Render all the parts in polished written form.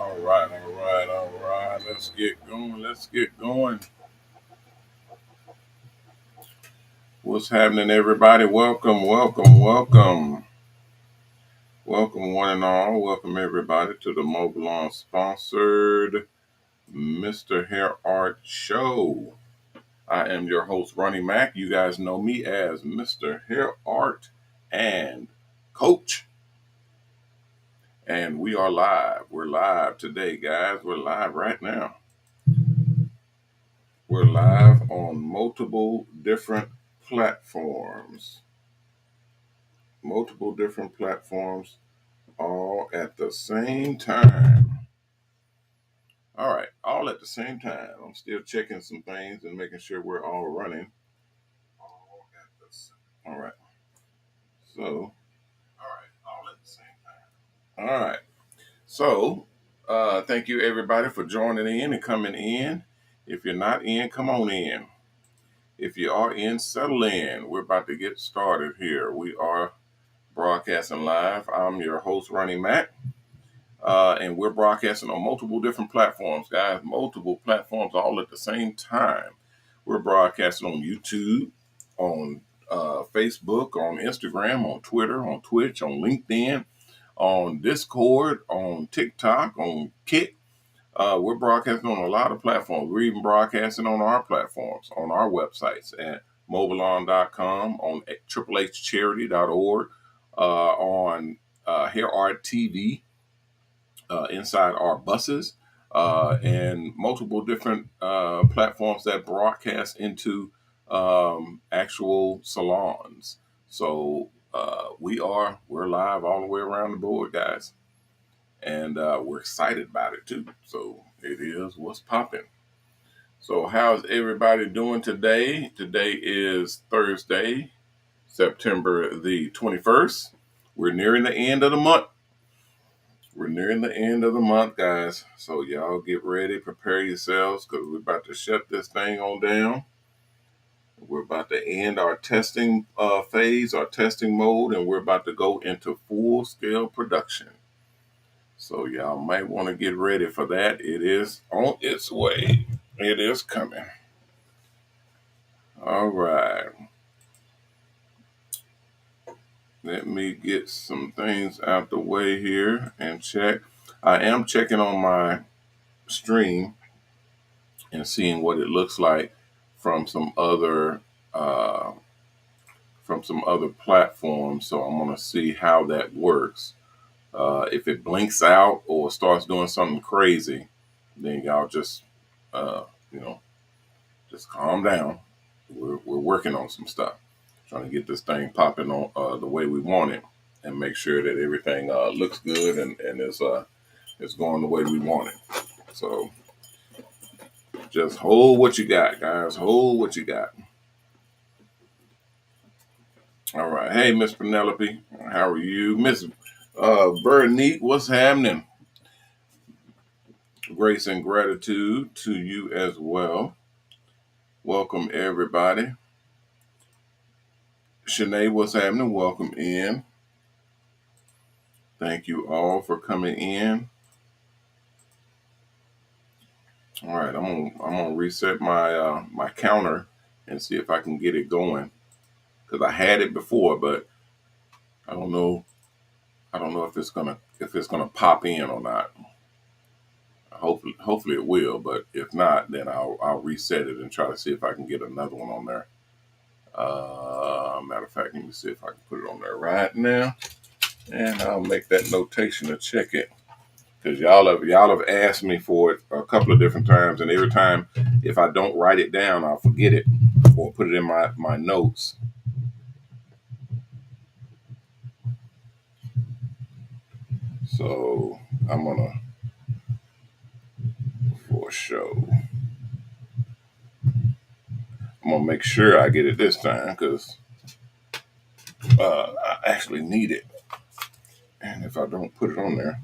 All right, all right, all right. Let's get going. Let's get going. What's happening, everybody? Welcome, welcome, welcome. Welcome, one and all. Welcome, everybody, to the Mobile Salons sponsored MrHairArt show. I am your host, Ronnie Mac. You guys know me as MrHairArt and Coach. And we are live. We're live today, guys. We're live right now. We're live on multiple different platforms. Multiple different platforms all at the same time. All right, all at the same time. I'm still checking some things and making sure we're all running. All right. So, all at the same time. All right. So, thank you everybody for joining in and coming in. If you're not in, come on in. If you are in, settle in. We're about to get started here. We are broadcasting live. I'm your host, Ronnie Mac, and we're broadcasting on multiple different platforms, guys. Multiple platforms all at the same time. We're broadcasting on YouTube, on Facebook, on Instagram, on Twitter, on Twitch, on LinkedIn, on Discord, on TikTok, on Kik. We're broadcasting on a lot of platforms. We're even broadcasting on our platforms, on our websites at mobileon.com, on triplehcharity.org, on HairArt TV, inside our buses, and multiple different platforms that broadcast into actual salons. So we're live all the way around the board, guys, and we're excited about it too. So it is what's popping. So how's everybody doing today? Today is Thursday, September the 21st. We're nearing the end of the month. We're nearing the end of the month, guys. So y'all get ready, prepare yourselves, because we're about to shut this thing on down. We're about to end our testing phase, our testing mode, and we're about to go into full-scale production. So y'all might want to get ready for that. It is on its way. It is coming. All right. Let me get some things out the way here and check. I am checking on my stream and seeing what it looks like from some other platforms. So I'm gonna see how that works. If it blinks out or starts doing something crazy, then y'all just uh, you know just calm down. We're working on some stuff, trying to get this thing popping on the way we want it, and make sure that everything looks good and is going the way we want it. So just hold what you got, guys. Hold what you got. All right. Hey, Miss Penelope. How are you? Miss Bernique, what's happening? Grace and gratitude to you as well. Welcome, everybody. Shanae, what's happening? Welcome in. Thank you all for coming in. All right, I'm gonna reset my my counter and see if I can get it going, because I had it before, but I don't know. I don't know if it's gonna pop in or not. Hopefully it will, but if not, then I'll reset it and try to see if I can get another one on there. Matter of fact, let me see if I can put it on there right now, and I'll make that notation to check it, because y'all have asked me for it a couple of different times, and every time if I don't write it down, I'll forget it or put it in my notes. So I'm gonna for show. I'm gonna make sure I get it this time, because I actually need it, and if I don't put it on there,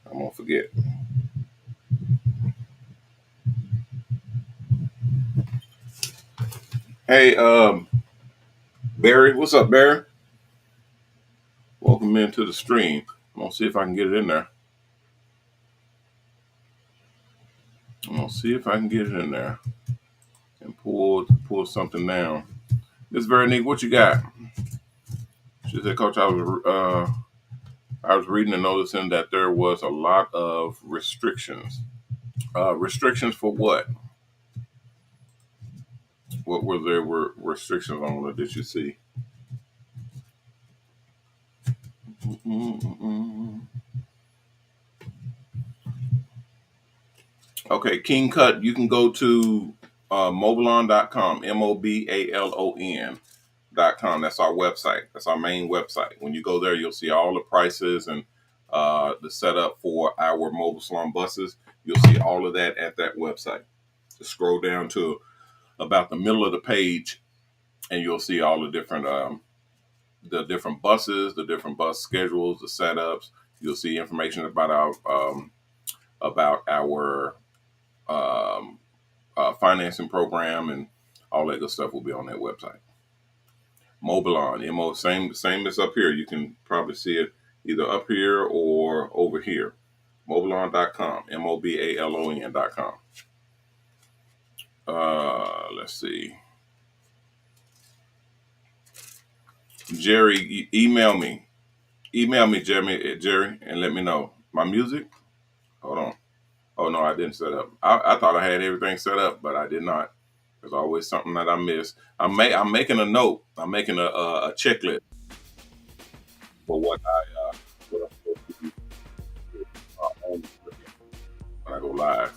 I'm gonna forget. Hey, Barry, what's up, Barry? Welcome into the stream. I'm gonna see if I can get it in there. I'm gonna see if I can get it in there and pull something down. Miss Veronique, what you got? She said, Coach, I was reading and noticing that there was a lot of restrictions. Restrictions for what? What were there were restrictions on? What did you see? Okay, King Cut, you can go to mobalon.com, mobalon.com. That's our website. That's our main website. When you go there, you'll see all the prices and the setup for our mobile salon buses. You'll see all of that at that website. Just scroll down to about the middle of the page, and you'll see all the different buses, the different bus schedules, the setups. You'll see information about our financing program, and all that good stuff will be on that website. Mobalon, same as up here. You can probably see it either up here or over here. Mobalon.com, mobalon.com. Let's see. Jerry, email me, Jerry, and let me know. My music? Hold on. Oh no, I didn't set up. I thought I had everything set up, but I did not. There's always something that I miss. I'm making a note. I'm making a checklist for what I'm supposed to do on when I go live.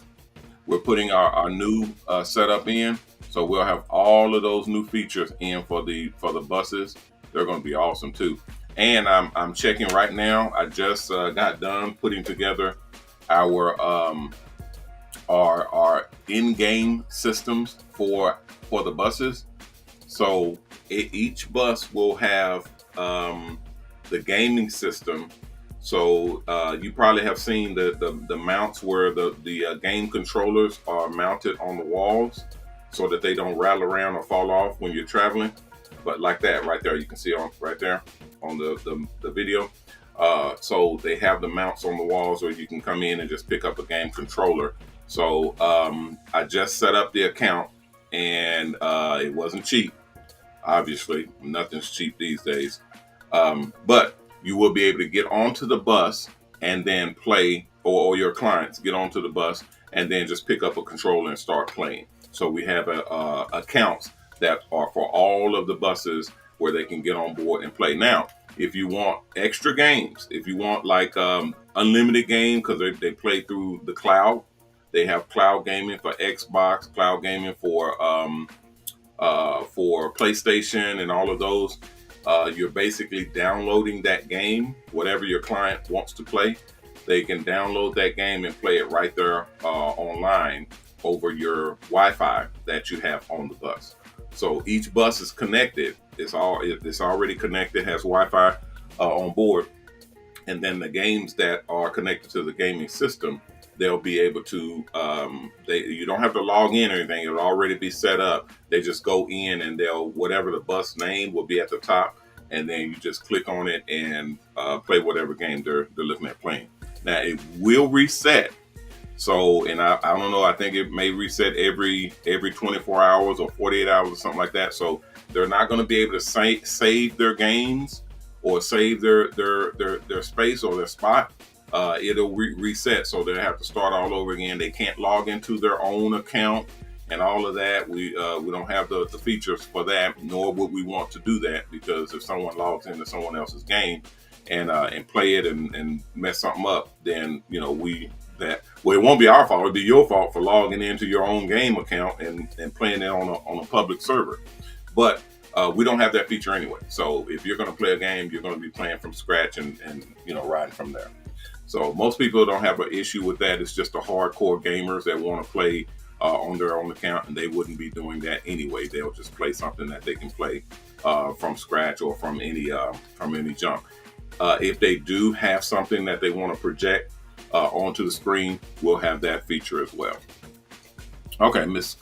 We're putting our new setup in, so we'll have all of those new features in for the buses. They're going to be awesome too. And I'm checking right now. I just got done putting together our in-game systems for the buses. So each bus will have the gaming system. So you probably have seen the mounts where the game controllers are mounted on the walls so that they don't rattle around or fall off when you're traveling. But like that right there, you can see right there on the video. So they have the mounts on the walls where you can come in and just pick up a game controller. So I just set up the account, and it wasn't cheap. Obviously, nothing's cheap these days. But you will be able to get onto the bus and then play, or your clients get onto the bus and then just pick up a controller and start playing. So we have accounts that are for all of the buses where they can get on board and play. Now, if you want extra games, if you want like unlimited game, because they play through the cloud, they have cloud gaming for Xbox, cloud gaming for PlayStation, and all of those. You're basically downloading that game, whatever your client wants to play. They can download that game and play it right there online over your Wi-Fi that you have on the bus. So each bus is connected. It's already connected, has Wi-Fi on board, and then the games that are connected to the gaming system, they'll be able to. You don't have to log in or anything; it'll already be set up. They just go in and whatever the bus name will be at the top, and then you just click on it and play whatever game they're looking at playing. Now it will reset. So, and I don't know, I think it may reset every 24 hours or 48 hours or something like that. So they're not going to be able to save their games or save their space or their spot. It'll reset. So they'll have to start all over again. They can't log into their own account and all of that. We don't have the features for that, nor would we want to do that, because if someone logs into someone else's game and play it and mess something up, then, well, it won't be our fault. It'll be your fault for logging into your own game account and playing it on a public server. But we don't have that feature anyway. So if you're going to play a game, you're going to be playing from scratch and riding from there. So most people don't have an issue with that. It's just the hardcore gamers that want to play on their own account, and they wouldn't be doing that anyway. They'll just play something that they can play from scratch or from any junk. If they do have something that they want to project onto the screen, we'll have that feature as well. Okay, Miss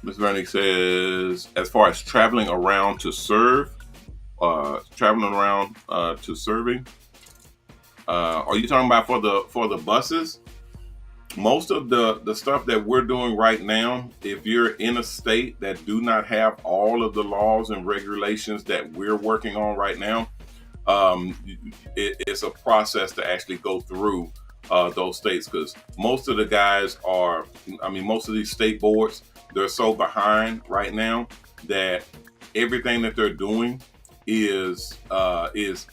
Vernick says, as far as traveling around to serve, serving, are you talking about for the buses? Most of the stuff that we're doing right now, if you're in a state that do not have all of the laws and regulations that we're working on right now, um, it's a process to actually go through those states, because most of the guys are, I mean, most of these state boards, they're so behind right now that everything that they're doing is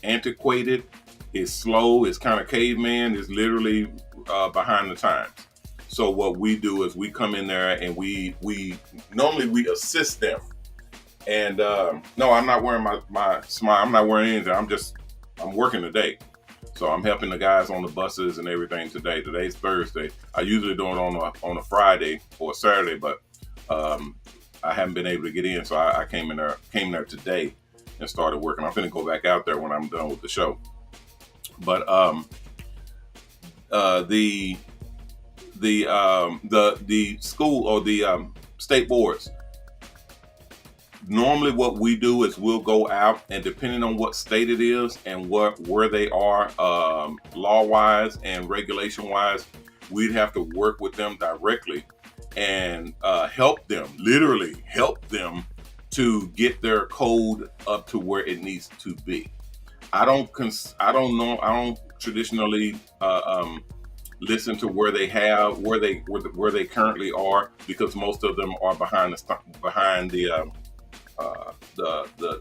antiquated, is slow, is kind of caveman, is literally behind the times. So what we do is we come in there and we normally we assist them. And no, I'm not wearing my smile. I'm not wearing anything. I'm working today. So I'm helping the guys on the buses and everything today. Today's Thursday. I usually do it on a Friday or a Saturday, but I haven't been able to get in. So I came there today and started working. I'm gonna go back out there when I'm done with the show. But the the school or the state boards, normally what we do is we'll go out, and depending on what state it is and where they are law wise and regulation wise, we'd have to work with them directly and help them, literally help them to get their code up to where it needs to be. I don't traditionally listen to where they currently are, because most of them are behind the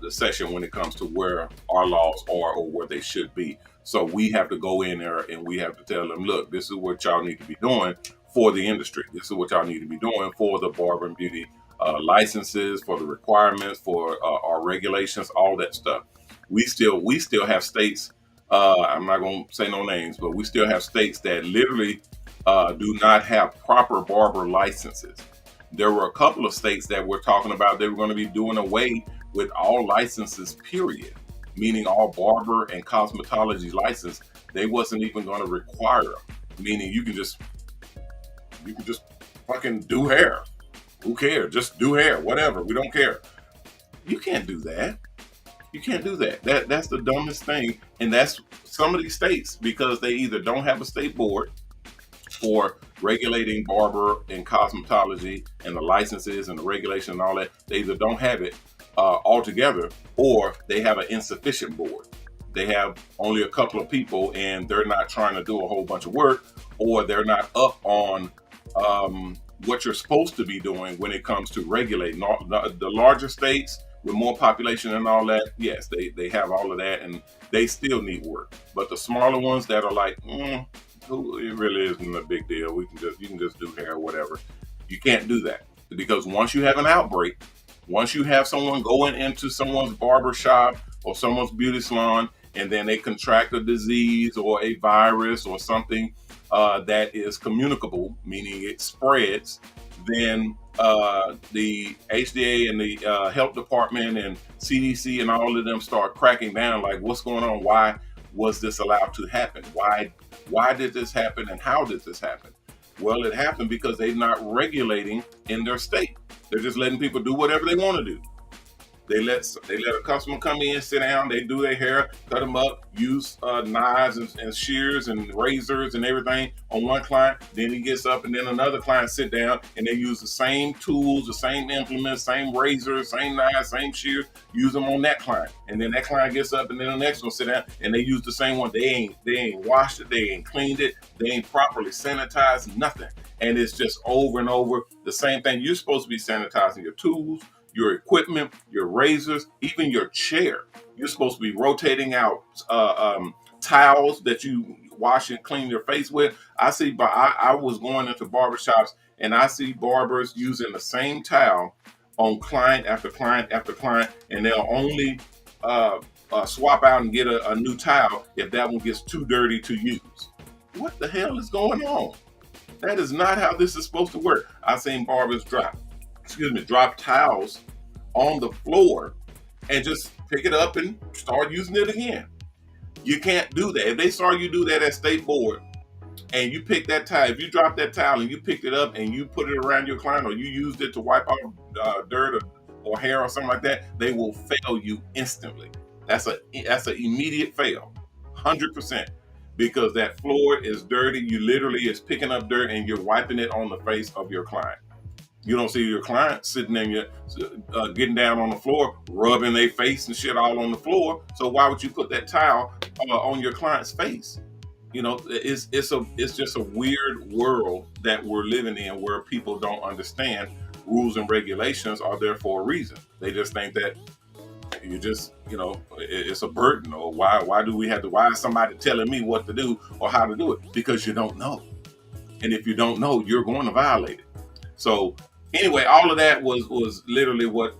session when it comes to where our laws are or where they should be. So we have to go in there and we have to tell them, look, this is what y'all need to be doing for the industry. This is what y'all need to be doing for the barber and beauty licenses, for the requirements, for our regulations, all that stuff. We still have states. I'm not going to say no names, but we still have states that literally do not have proper barber licenses. There were a couple of states that we're talking about, they were going to be doing away with all licenses, period. Meaning all barber and cosmetology license, they wasn't even going to require them. Meaning you can just fucking do hair. Who cares? Just do hair, whatever. We don't care. You can't do that. You can't do that. That's the dumbest thing. And that's some of these states, because they either don't have a state board for regulating barber and cosmetology and the licenses and the regulation and all that. They either don't have it altogether, or they have an insufficient board. They have only a couple of people and they're not trying to do a whole bunch of work, or they're not up on what you're supposed to be doing when it comes to regulating. The larger states with more population and all that, yes, they have all of that and they still need work. But the smaller ones that are like, it really isn't a big deal. You can just do hair or whatever. You can't do that, because once you have an outbreak, once you have someone going into someone's barber shop or someone's beauty salon, and then they contract a disease or a virus or something that is communicable, meaning it spreads, then the HDA and the health department and CDC and all of them start cracking down. Like, what's going on? Why was this allowed to happen? Why did this happen, and how did this happen? Well, it happened because they're not regulating in their state. They're just letting people do whatever they want to do. They let a customer come in, sit down, they do their hair, cut them up, use knives and shears and razors and everything on one client. Then he gets up, and then another client sit down, and they use the same tools, the same implements, same razors, same knives, same shears, use them on that client. And then that client gets up, and then the next one sit down, and they use the same one. They ain't washed it, they ain't cleaned it, they ain't properly sanitized, nothing. And it's just over and over the same thing. You're supposed to be sanitizing your tools, your equipment, your razors, even your chair. You're supposed to be rotating out towels that you wash and clean your face with. I was going into barbershops, and I see barbers using the same towel on client after client after client, and they'll only swap out and get a new towel if that one gets too dirty to use. What the hell is going on? That is not how this is supposed to work. I've seen barbers drop towels on the floor and just pick it up and start using it again. You can't do that. If they saw you do that at state board, and you pick that towel, if you drop that towel and you picked it up and you put it around your client, or you used it to wipe off dirt or hair or something like that, they will fail you instantly. That's an immediate fail, 100%. because that floor is dirty. You literally is picking up dirt and you're wiping it on the face of your client. You don't see your client sitting in your getting down on the floor, rubbing their face and shit all on the floor. So why would you put that towel on your client's face? You know, it's just a weird world that we're living in, where people don't understand rules and regulations are there for a reason. They just think that you just, you know, it's a burden, or why do we have to? Why is somebody telling me what to do or how to do it? Because you don't know, and if you don't know, you're going to violate it. So anyway, all of that was literally what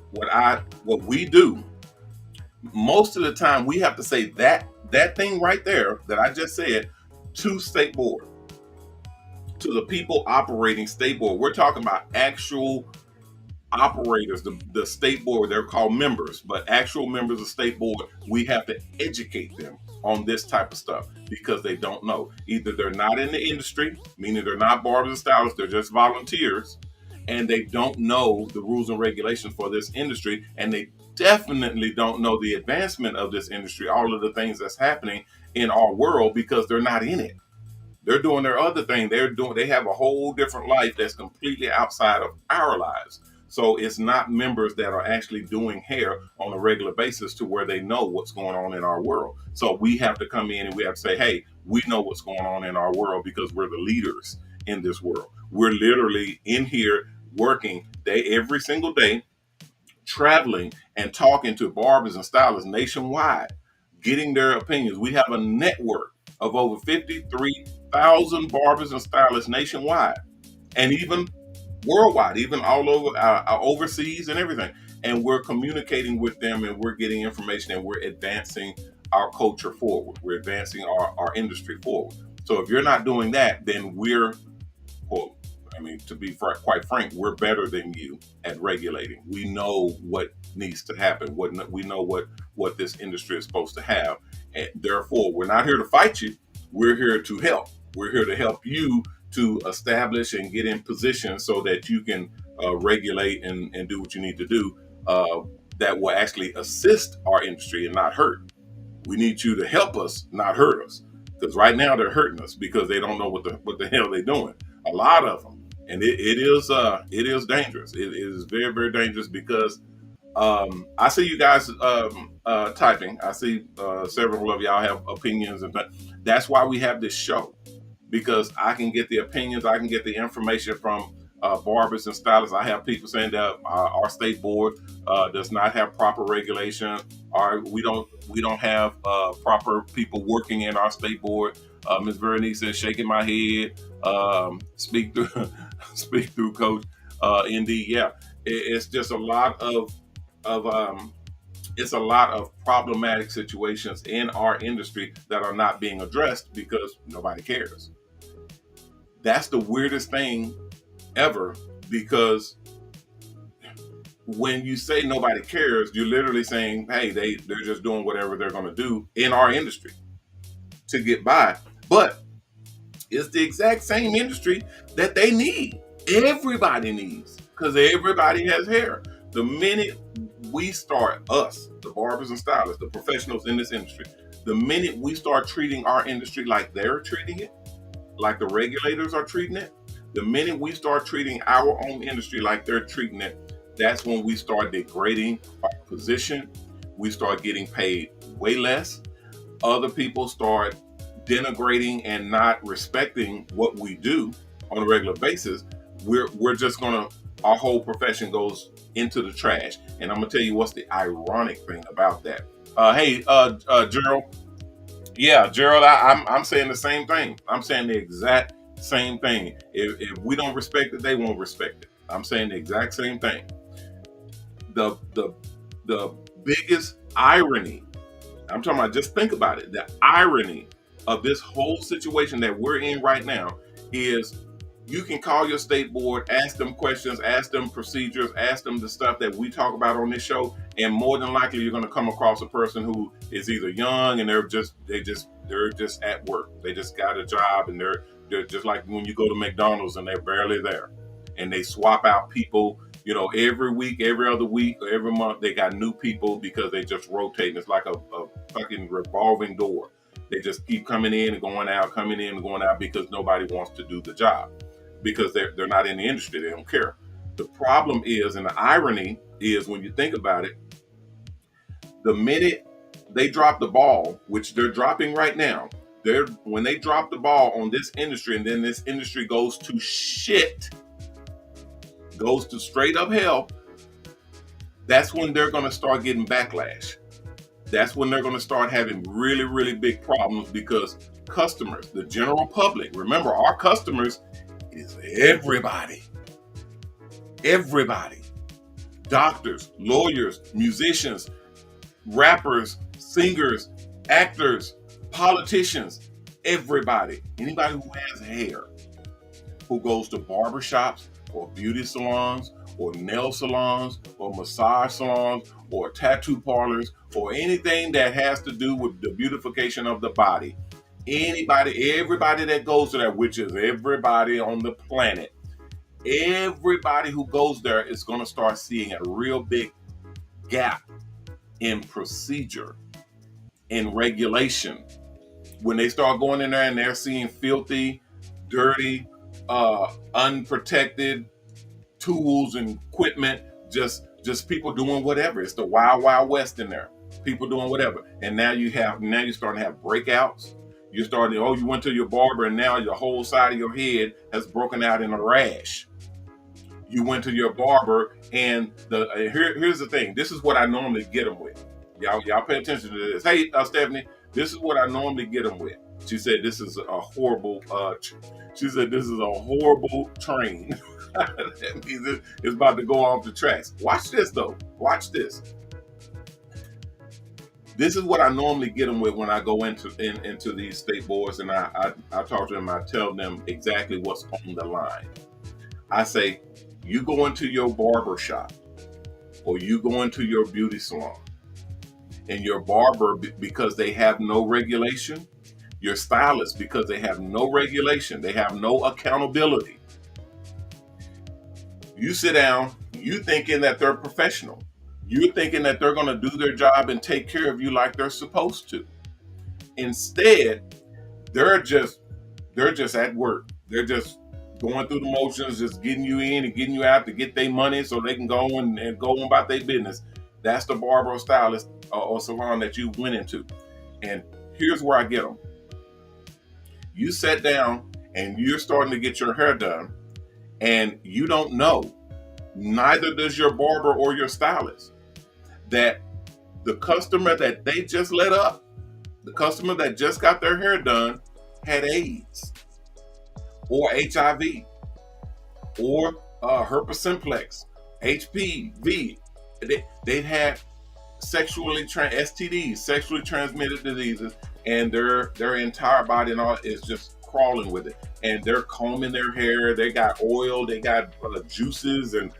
we do. Most of the time, we have to say that thing right there that I just said to State Board, to the people operating State Board. We're talking about actual operators, the State Board. They're called members, but actual members of State Board. We have to educate them on this type of stuff because they don't know. Either they're not in the industry, meaning they're not barbers and stylists, they're just volunteers, and they don't know the rules and regulations for this industry, and they definitely don't know the advancement of this industry, all of the things that's happening in our world, because they're not in it. They're doing their other thing. They have a whole different life that's completely outside of our lives. So it's not members that are actually doing hair on a regular basis to where they know what's going on in our world. So we have to come in and we have to say, hey, we know what's going on in our world because we're the leaders in this world. We're literally in here working every single day, traveling and talking to barbers and stylists nationwide, getting their opinions. We have a network of over 53,000 barbers and stylists nationwide, and even worldwide, even all over overseas and everything. And we're communicating with them, and we're getting information, and we're advancing our culture forward. We're advancing our industry forward. So if you're not doing that, then we're, well, I mean, to be quite frank, we're better than you at regulating. We know what needs to happen. We know what this industry is supposed to have, and therefore, we're not here to fight you. We're here to help. We're here to help you to establish and get in position so that you can regulate and do what you need to do. That will actually assist our industry and not hurt. We need you to help us, not hurt us, because right now they're hurting us because they don't know what the hell they're doing. A lot of them. And it is dangerous. It is very, very dangerous because I see you guys typing. I see several of y'all have opinions, and that's why we have this show, because I can get the opinions, I can get the information from barbers and stylists. I have people saying that our state board does not have proper regulation, or we don't have proper people working in our state board. Ms. Vernice says, shaking my head. Speak through, speak through, Coach. Indeed, yeah. It's just a lot of it's a lot of problematic situations in our industry that are not being addressed because nobody cares. That's the weirdest thing ever, because when you say nobody cares, you're literally saying, hey, they're just doing whatever they're going to do in our industry to get by. But it's the exact same industry that they need. Everybody needs, because everybody has hair. The minute we start, us, the barbers and stylists, the professionals in this industry, the minute we start treating our industry like they're treating it, like the regulators are treating it, the minute we start treating our own industry like they're treating it, that's when we start degrading our position. We start getting paid way less. Other people start denigrating and not respecting what we do on a regular basis. We're just gonna, our whole profession goes into the trash. And I'm gonna tell you what's the ironic thing about that. Hey, Gerald. Yeah, Gerald, I'm saying the same thing. I'm saying the exact same thing. If we don't respect it, they won't respect it. I'm saying the exact same thing. The biggest irony, I'm talking about, just think about it. The irony of this whole situation that we're in right now is, you can call your state board, ask them questions, ask them procedures, ask them the stuff that we talk about on this show, and more than likely you're going to come across a person who is either young and they're just at work. They just got a job, and they're just like when you go to McDonald's and they're barely there, and they swap out people. You know, every week, every other week, or every month, they got new people because they just rotate. It's like a fucking revolving door. They just keep coming in and going out, coming in and going out, because nobody wants to do the job, because they're not in the industry. They don't care. The problem is, and the irony is, when you think about it, the minute they drop the ball, which they're dropping right now, when they drop the ball on this industry, and then this industry goes to shit, goes to straight up hell, that's when they're going to start getting backlash. That's when they're going to start having really, really big problems, because customers, the general public, remember, our customers is everybody. Everybody. Doctors, lawyers, musicians, rappers, singers, actors, politicians, everybody. Anybody who has hair, who goes to barbershops or beauty salons or nail salons or massage salons or tattoo parlors or anything that has to do with the beautification of the body. Everybody that goes to that, which is everybody on the planet, everybody who goes there is going to start seeing a real big gap in procedure, in regulation. When they start going in there and they're seeing filthy, dirty, unprotected tools and equipment, just people doing whatever. It's the wild, wild west in there. People doing whatever. And now you're starting to have breakouts. You're starting, you went to your barber and now your whole side of your head has broken out in a rash. You went to your barber and here's the thing. This is what I normally get them with. Y'all pay attention to this. Hey, Stephanie, this is what I normally get them with. She said this is a horrible. Train. That means it's about to go off the tracks. Watch this though. Watch this. This is what I normally get them with when I go into these state boards, and I talk to them. I tell them exactly what's on the line. I say, you go into your barber shop or you go into your beauty salon, and your barber, because they have no regulation, your stylist, because they have no regulation, they have no accountability. You sit down, you thinking that they're professional. You're thinking that they're going to do their job and take care of you like they're supposed to. Instead, they're just at work. They're just going through the motions, just getting you in and getting you out to get their money so they can go and go on about their business. That's the barber or stylist or salon that you went into. And here's where I get them. You sat down and you're starting to get your hair done, and you don't know, neither does your barber or your stylist, that the customer that they just let up, the customer that just got their hair done, had AIDS or HIV or herpes simplex, HPV. They had STDs, sexually transmitted diseases, and their entire body and all is just crawling with it. And they're combing their hair. They got oil. They got juices and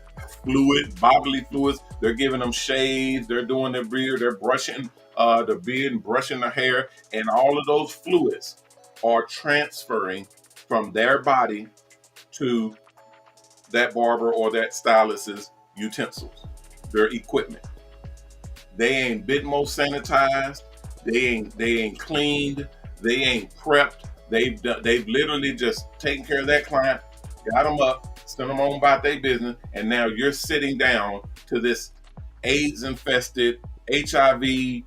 fluids, bodily fluids. They're giving them shades. They're doing their beard. They're brushing the beard and brushing the hair. And all of those fluids are transferring from their body to that barber or that stylist's utensils, their equipment. They ain't VENMO sanitized. They ain't cleaned. They ain't prepped. They've literally just taken care of that client, got them up, sent them on about their business, and now you're sitting down to this AIDS-infested, HIV,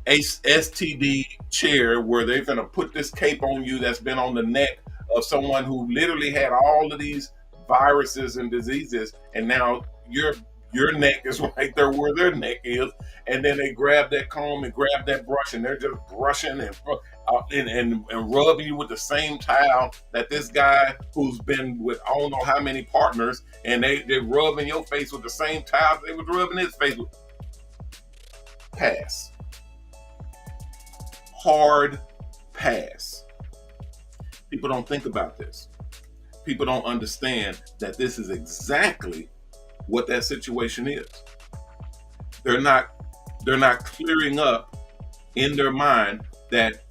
STD chair where they're gonna put this cape on you that's been on the neck of someone who literally had all of these viruses and diseases, and now your neck is right there where their neck is, and then they grab that comb and grab that brush, and they're just brushing and rubbing you with the same towel that this guy who's been with I don't know how many partners, and they're rubbing your face with the same towel they was rubbing his face with. Pass. Hard pass. People don't think about this. People don't understand that this is exactly what that situation is. They're not clearing up in their mind that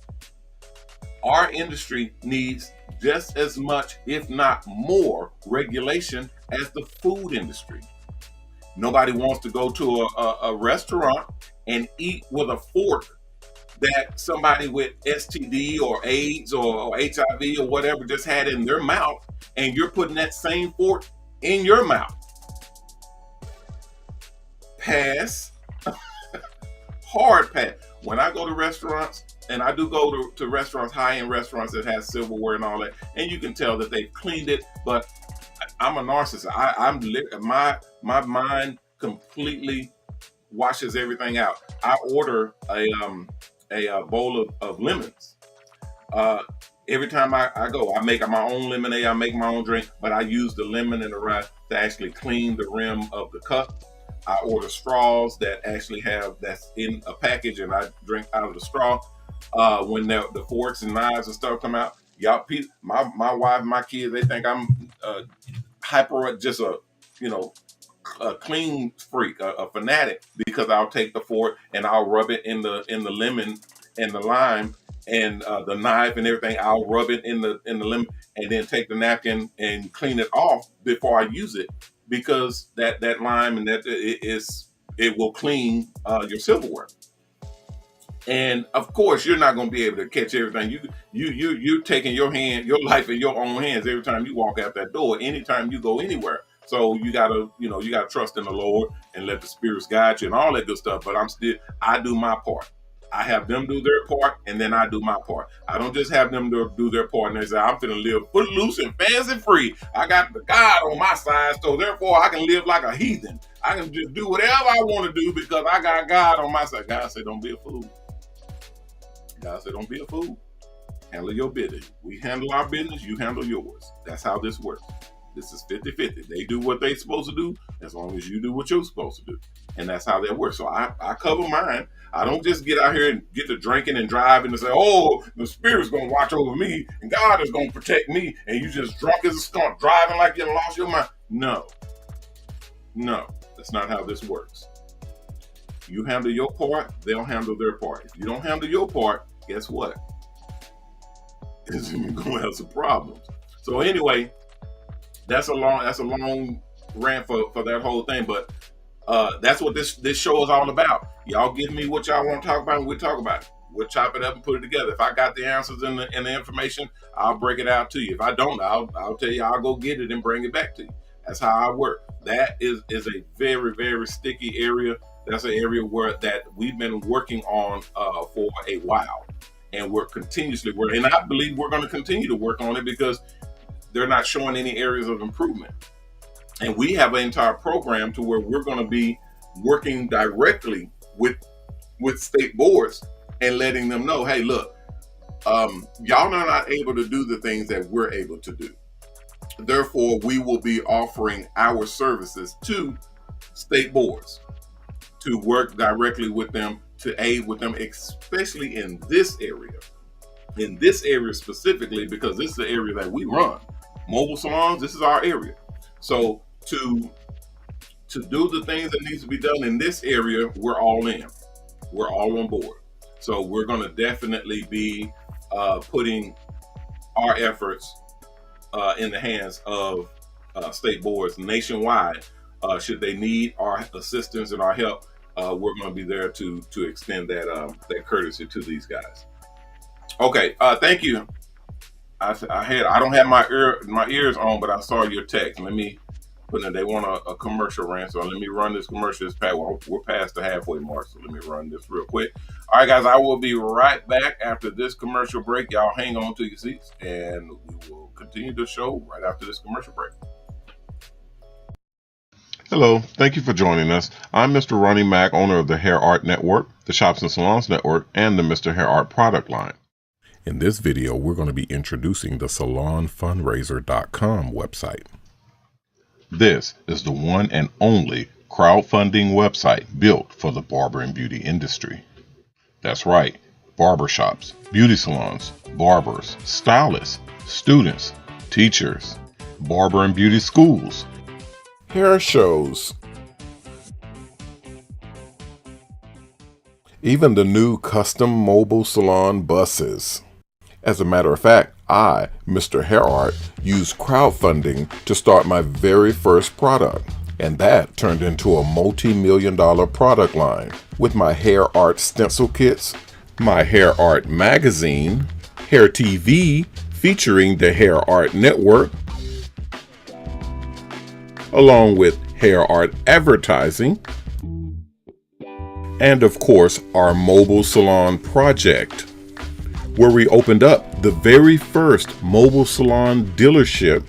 our industry needs just as much, if not more, regulation as the food industry. Nobody wants to go to a restaurant and eat with a fork that somebody with STD or AIDS or HIV or whatever just had in their mouth, and you're putting that same fork in your mouth. Pass. Hard pass. When I go to restaurants, and I do go to restaurants, high-end restaurants that have silverware and all that, and you can tell that they've cleaned it, but I'm a narcissist. My mind completely washes everything out. I order a bowl of lemons. Every time I go, I make my own lemonade, I make my own drink, but I use the lemon and the rice to actually clean the rim of the cup. I order straws that actually that's in a package, and I drink out of the straw. When the forks and knives and stuff come out, y'all, my wife, my kids, they think I'm just a clean freak, a fanatic, because I'll take the fork and I'll rub it in the lemon and the lime and the knife and everything. I'll rub it in the lemon and then take the napkin and clean it off before I use it, because that lime and it will clean your silverware. And of course, you're not going to be able to catch everything. You're taking your life in your own hands every time you walk out that door, anytime you go anywhere. So you gotta trust in the Lord and let the spirits guide you and all that good stuff. But I do my part. I have them do their part, and then I do my part. I don't just have them do their part and they say, I'm finna live footloose and fancy free. I got the God on my side, so therefore I can live like a heathen. I can just do whatever I want to do because I got God on my side. God said, don't be a fool. God said, don't be a fool. Handle your business. We handle our business, you handle yours. That's how this works. This is 50-50. They do what they're supposed to do as long as you do what you're supposed to do. And that's how that works. So I cover mine. I don't just get out here and get to drinking and driving and say, oh, the Spirit's going to watch over me and God is going to protect me, and you just drunk as a skunk driving like you lost your mind. No, that's not how this works. You handle your part, they'll handle their part. If you don't handle your part, guess what? You're going to have some problems. So anyway, that's a long rant for that whole thing, but that's what this show is all about. Y'all give me what y'all want to talk about, and we'll talk about it. We'll chop it up and put it together. If I got the answers and the information, I'll break it out to you. If I don't, I'll tell you, I'll go get it and bring it back to you. That's how I work. That is a very, very sticky area. That's an area that we've been working on for a while, and we're continuously working. And I believe we're going to continue to work on it because they're not showing any areas of improvement. And we have an entire program to where we're going to be working directly with state boards and letting them know, hey, look, y'all are not able to do the things that we're able to do. Therefore, we will be offering our services to state boards to work directly with them, to aid with them, especially in this area. In this area specifically, because this is the area that we run. Mobile salons, this is our area. So to do the things that needs to be done in this area, we're all in. We're all on board. So we're going to definitely be putting our efforts in the hands of state boards nationwide. Should they need our assistance and our help, we're going to be there to extend that courtesy to these guys. Okay, thank you. I don't have my ears on, but I saw your text. Let me put in. They want a commercial rant, so let me run this commercial. We're past the halfway mark, so let me run this real quick. All right, guys, I will be right back after this commercial break. Y'all hang on to your seats, and we will continue the show right after this commercial break. Hello, thank you for joining us. I'm Mr. Ronnie Mac, owner of the COACH Network, the Shops Salons Network, and the MrHairArt product line. In this video, we're going to be introducing the salonfundraiser.com website. This is the one and only crowdfunding website built for the barber and beauty industry. That's right, barbershops, beauty salons, barbers, stylists, students, teachers, barber and beauty schools, Hair shows. Even the new custom mobile salon buses. As a matter of fact, I, MrHairArt, used crowdfunding to start my very first product, and that turned into a multi-million-dollar product line with my Art STENCIL kits, my Hair Art magazine, Hair TV featuring the Hair Art Network, along with Hair Art advertising, and of course our Mobile Salon project, where we opened up the very first mobile salon dealership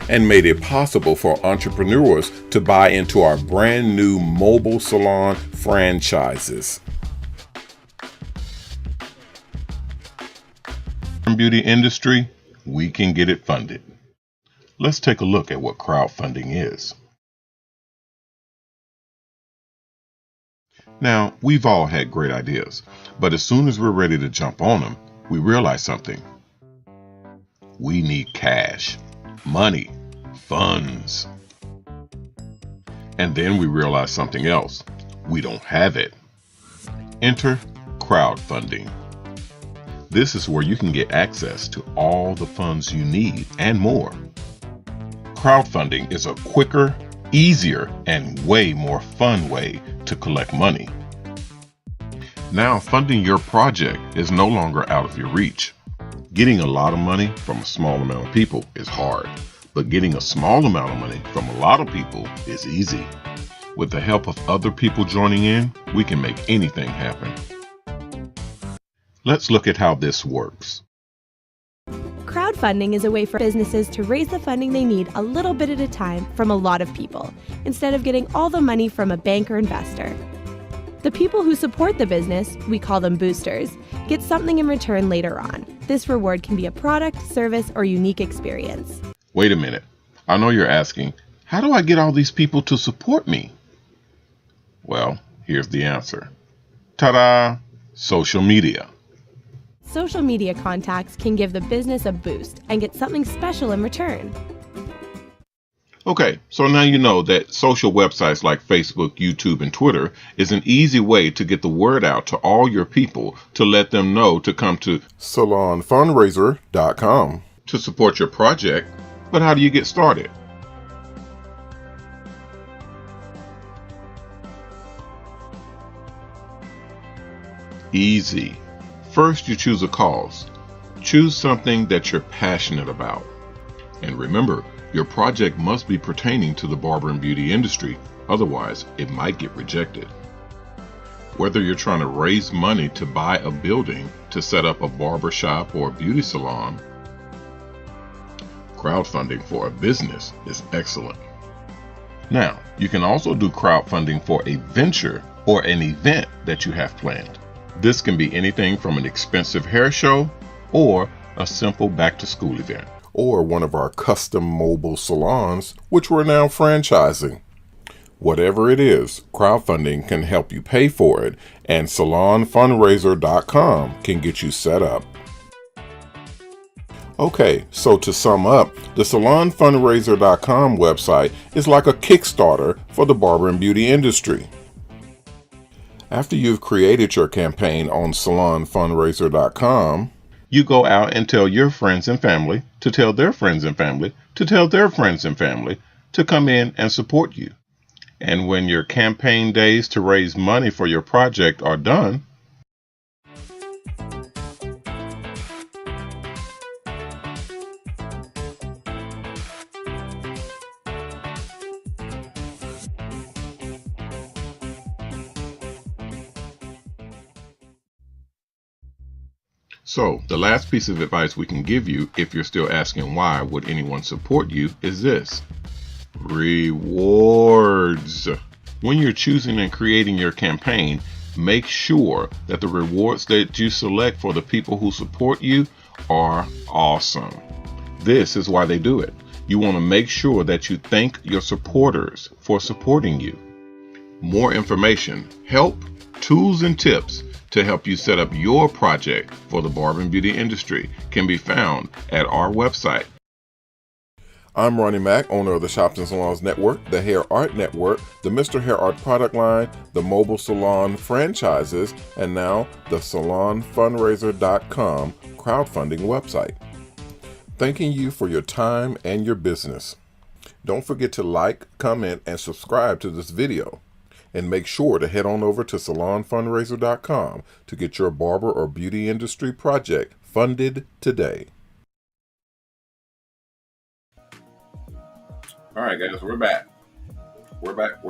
and made it possible for entrepreneurs to buy into our brand new mobile salon franchises. Beauty industry, we can get it funded. Let's take a look at what crowdfunding is. Now, we've all had great ideas, but as soon as we're ready to jump on them, we realize something. We need cash, money, funds. And then we realize something else. We don't have it. Enter crowdfunding. This is where you can get access to all the funds you need and more. Crowdfunding is a quicker, easier, and way more fun way to collect money. Now funding your project is no longer out of your reach. Getting a lot of money from a small amount of people is hard, but getting a small amount of money from a lot of people is easy. With the help of other people joining in, we can make anything happen. Let's look at how this works. Crowdfunding is a way for businesses to raise the funding they need a little bit at a time from a lot of people, instead of getting all the money from a bank or investor. The people who support the business, we call them boosters, get something in return later on. This reward can be a product, service, or unique experience. Wait a minute. I know you're asking, how do I get all these people to support me? Well, here's the answer. Ta-da! Social media. Social media contacts can give the business a boost and get something special in return. Okay, so now you know that social websites like Facebook, YouTube, and Twitter is an easy way to get the word out to all your people to let them know to come to salonfundraiser.com to support your project. But how do you get started? Easy. First, you choose a cause. Choose something that you're passionate about. And remember, your project must be pertaining to the barber and beauty industry, otherwise it might get rejected. Whether you're trying to raise money to buy a building to set up a barber shop or a beauty salon, crowdfunding for a business is excellent. Now, you can also do crowdfunding for a venture or an event that you have planned. This can be anything from an expensive hair show or a simple back-to-school event. or one of our custom mobile salons, which we're now franchising. Whatever it is, crowdfunding can help you pay for it, and salonfundraiser.com can get you set up. Okay, so to sum up, the salonfundraiser.com website is like a Kickstarter for the barber and beauty industry. After you've created your campaign on salonfundraiser.com, you go out and tell your friends and family to tell their friends and family to tell their friends and family to come in and support you. And when your campaign days to raise money for your project are done, so the last piece of advice we can give you, if you're still asking why would anyone support you, is this: rewards. When you're choosing and creating your campaign, make sure that the rewards that you select for the people who support you are awesome. This is why they do it. You want to make sure that you thank your supporters for supporting you. More information, help, tools, and tips to help you set up your project for the barber and beauty industry can be found at our website. I'm Ronnie Mac, owner of the Shops Salons Network, the Hair Art Network, the MrHairArt product line, the Mobile Salon franchises, and now the salonfundraiser.com crowdfunding website. Thanking you for your time and your business. Don't forget to like, comment, and subscribe to this video. And make sure to head on over to salonfundraiser.com to get your barber or beauty industry project funded today. All right, guys, we're back. We're back.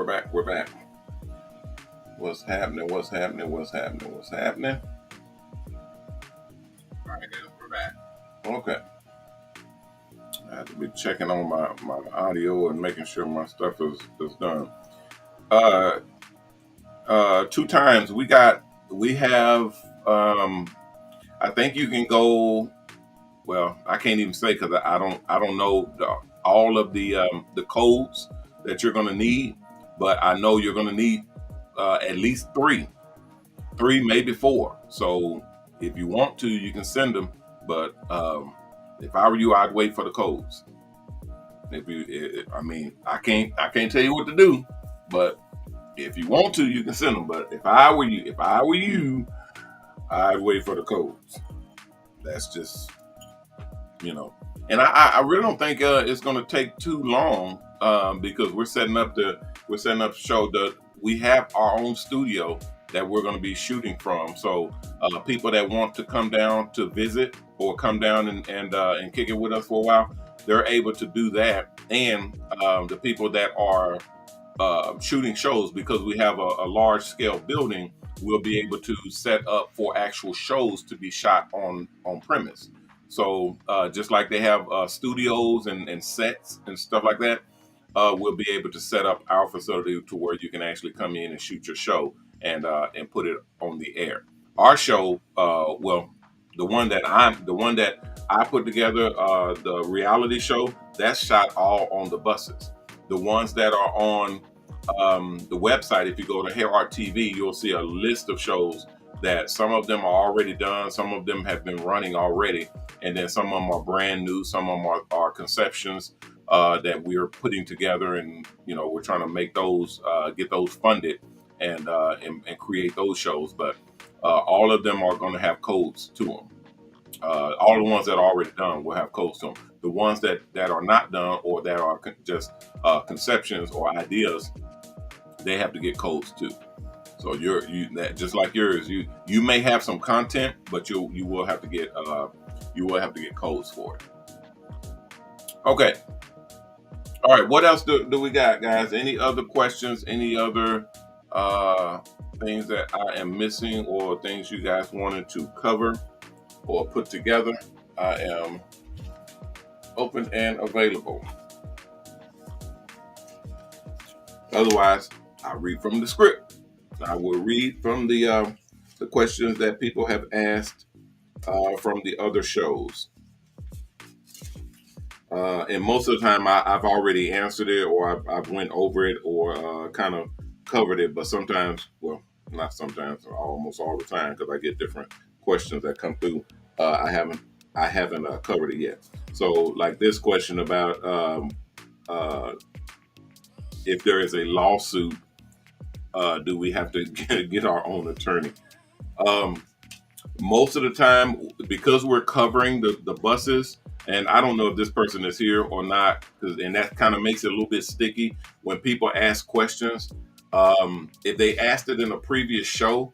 What's happening? All right, guys, we're back. Okay. I have to be checking on my audio and making sure my stuff is done. 2 times we have I think you can go, well, I can't even say because I don't know all of the codes that you're going to need, but I know you're going to need at least 3, maybe 4. So if you want to, you can send them, but if I were you, I'd wait for the codes. I can't tell you what to do, but if you want to, you can send them. But if I were you, I'd wait for the codes. That's just, and I really don't think it's going to take too long because we're setting up to show that we have our own studio that we're going to be shooting from. So people that want to come down to visit or come down and kick it with us for a while, they're able to do that. And the people that are shooting shows, because we have a large scale building, we'll be able to set up for actual shows to be shot on premise. So just like they have studios and sets and stuff like that, we'll be able to set up our facility to where you can actually come in and shoot your show and put it on the air. Our show, the one that I put together, the reality show, that's shot all on the buses. The ones that are on the website, if you go to MrHairArt TV, you'll see a list of shows that some of them are already done, some of them have been running already, and then some of them are brand new, some of them are conceptions that we're putting together, and we're trying to make those, get those funded and create those shows. But all of them are going to have codes to them. All the ones that are already done will have codes to them. The ones that are not done or that are just conceptions or ideas, they have to get codes too. So that just like yours, you may have some content, but you will have to get codes for it. Okay. All right. What else do we got, guys? Any other questions? Any other things that I am missing, or things you guys wanted to cover or put together? I am open and available. Otherwise, I'll read from the script. I will read from the questions that people have asked from the other shows. And most of the time, I've already answered it, or I've went over it, or kind of covered it. But sometimes, well, not sometimes, almost all the time, because I get different questions that come through. I haven't covered it yet. So, like this question about if there is a lawsuit, do we have to get our own attorney? Most of the time, because we're covering the buses, and I don't know if this person is here or not, and that kind of makes it a little bit sticky when people ask questions. If they asked it in a previous show,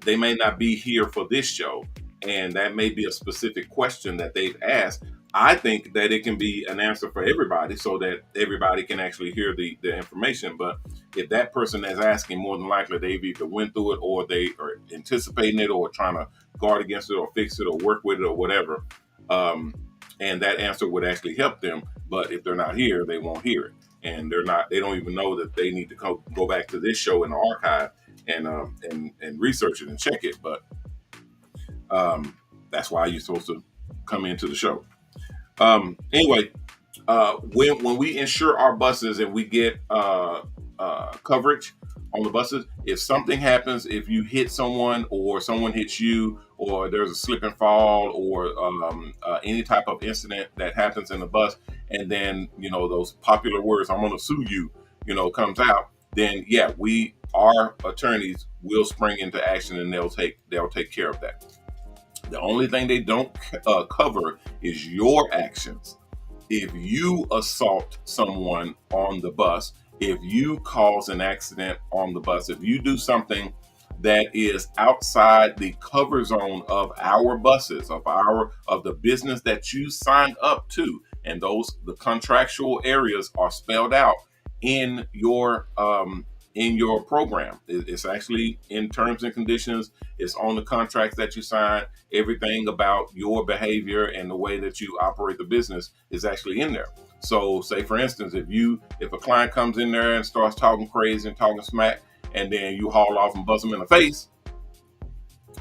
they may not be here for this show, and that may be a specific question that they've asked. I think that it can be an answer for everybody, so that everybody can actually hear the information. But if that person is asking, more than likely they've either went through it, or they are anticipating it, or trying to guard against it, or fix it, or work with it, or whatever. And that answer would actually help them. But if they're not here, they won't hear it, and they don't even know that they need to go back to this show in the archive and research it and check it. But that's why you're supposed to come into the show. Anyway, when we insure our buses and we get coverage on the buses, if something happens, if you hit someone, or someone hits you, or there's a slip and fall, or any type of incident that happens in the bus, and then those popular words, "I'm going to sue you," comes out, then yeah, our attorneys will spring into action, and they'll take care of that. The only thing they don't cover is your actions. If you assault someone on the bus if you cause an accident on the bus, if you do something that is outside the cover zone of our buses, of the business that you signed up to, and the contractual areas are spelled out in your program. It's actually in terms and conditions. It's on the contracts that you sign. Everything about your behavior and the way that you operate the business is actually in there. So say for instance, if a client comes in there and starts talking crazy and talking smack, and then you haul off and buzz them in the face,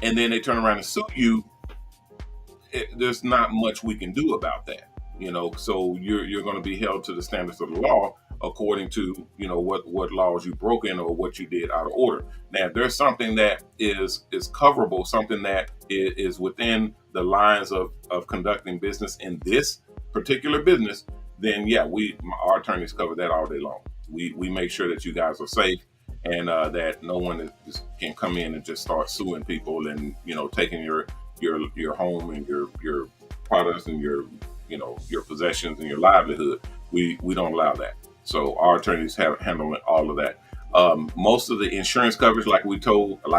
and then they turn around and sue you, there's not much we can do about that. So you're going to be held to the standards of the law according to what laws you broke in or what you did out of order. Now, if there's something that is coverable, something that is within the lines of conducting business in this particular business, then yeah, our attorneys cover that all day long. We make sure that you guys are safe, and that no one can come in and just start suing people and taking your home and your products and your possessions and your livelihood. We don't allow that. So our attorneys have handled all of that. Most of the insurance coverage, like